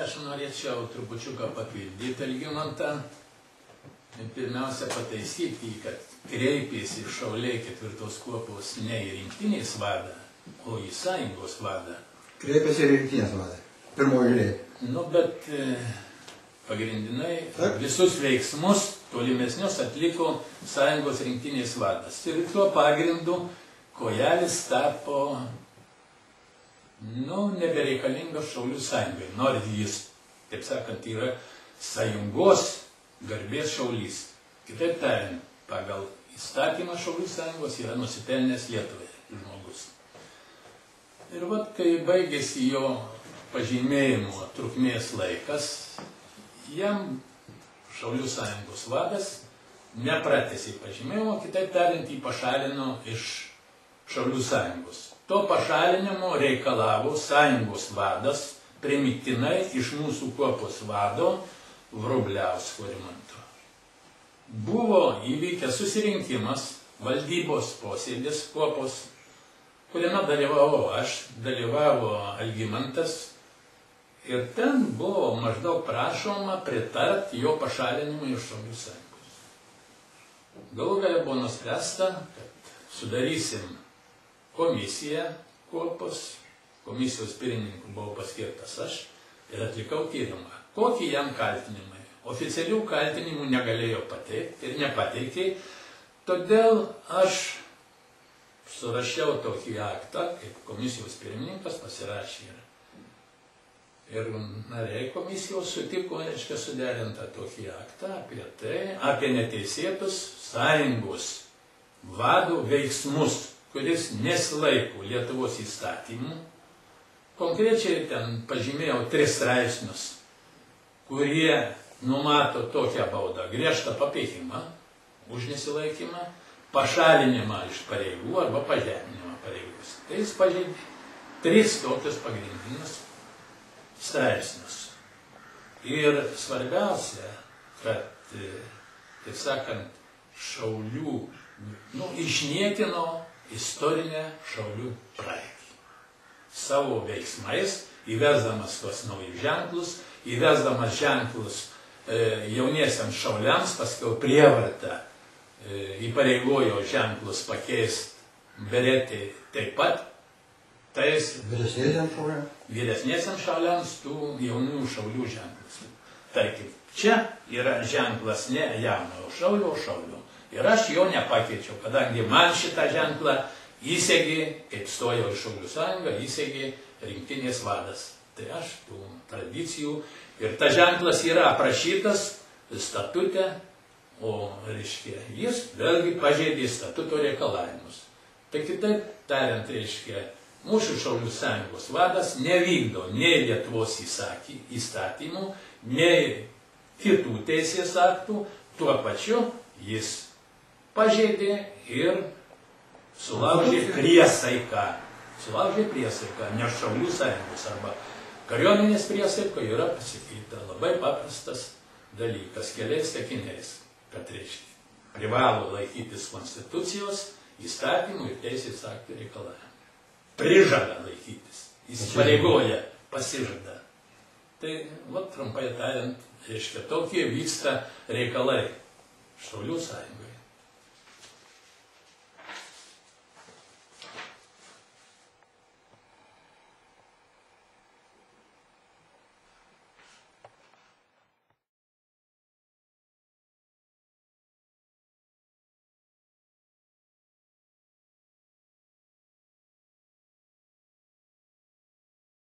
aš norėčiau trupučiuką papildyti Algimantą. Pirmiausia, pataisyti, kad kreipėsi šauliai 4 kuopos ne į rinktinės vadą, o į sąjungos vadą. Kreipėsi į rinktinės vadą, pirmoji eilė. Nu, bet pagrindinai visus veiksmus tolimesnius atliko sąjungos rinktinės vadas. Ir tuo pagrindu Kojelis tapo, nebereikalingas Šaulių sąjungai. Nors jis, taip sakant, yra sąjungos garbės šaulys. Kitaip tariant, pagal įstatymą Šaulių sąjungos yra nusipelnęs Lietuvai žmogus. Ir vat, kai baigėsi jo pažymėjimo trukmės laikas, jam Šaulių sąjungos vadas nepratęsė pažymėjimo, kitaip tariant, jį pašalino iš Šaulių sąjungos. To pašalinimo reikalavo sąjungos vadas primygtinai iš mūsų kuopos vado Vrubliausko Rimanto. Buvo įvykęs susirinkimas, valdybos posėdis kuopos, kuriame dalyvavau aš, dalyvavo Algimantas, ir ten buvo maždaug prašoma pritarti jo pašalinimui iš Šaulių sąjungos. Galų gale buvo nuspręsta, kad sudarysim komisiją kuopos, komisijos pirmininku buvau paskirtas aš ir atlikau tyrimą. Kokie jam kaltinimai? Oficialių kaltinimų negalėjo pateikti ir nepateikė, todėl aš surašiau tokį aktą, kaip komisijos pirmininkas pasirašė. Ir nariai komisijos sutiko, reiškia, suderintą tokį aktą apie neteisėtus sąjungos vadų veiksmus, kuris nesilaiko Lietuvos įstatymų. Konkrečiai ten pažymėjau 3 straipsnius, kurie numato tokią baudą: griežtą papeikimą už nesilaikymą, pašalinimą iš pareigų arba pažeminimą pareigos. Tai jis pažeidė 3 tokius pagrindinius straipsnius. Ir svarbiausia, kad, taip sakant, Šaulių, išniekino istorinę Šaulių praeitį. Savo veiksmais, įvesdamas tuos naujus ženklus, įvesdamas ženklus jauniesiams šauliams, paskiau prievartą įpareigojo ženklus pakeisti beretį taip pat, tais vyresniesiams šauliams tų jaunų šaulių ženklus. Tarkim, čia yra ženklas ne jauno šaulio, šaulio. Ir aš jo nepakeičiau, kadangi man šitą ženklą įsegė, kaip stojau į Šaulių sąjungą, įsegė rinktinės vadas. Tai aš tų tradicijų. Ir tas ženklas yra aprašytas statute, o, reiškia, jis vėlgi pažeidė statuto reikalavimus. Tai kitaip tariant, reiškia, mūsų Šaulių sąjungos vadas nevykdo nei Lietuvos įstatymų, nei kitų teisės aktų, tuo pačiu jis pažeidė ir sulaužė priesaiką. Sulaužė priesaiką, nes Šaulių sąjungos arba kariuomenės priesaika yra pasakyta labai paprastas dalykas, keliais sakiniais, kad reiškia privalo laikytis konstitucijos, įstatymų ir teisės aktų reikalavimų. Prižada laikytis, jis pareigoja, pasižada. Tai, trumpai tariant, reiškia, tokie vyksta reikalai Šaulių sąjungoje.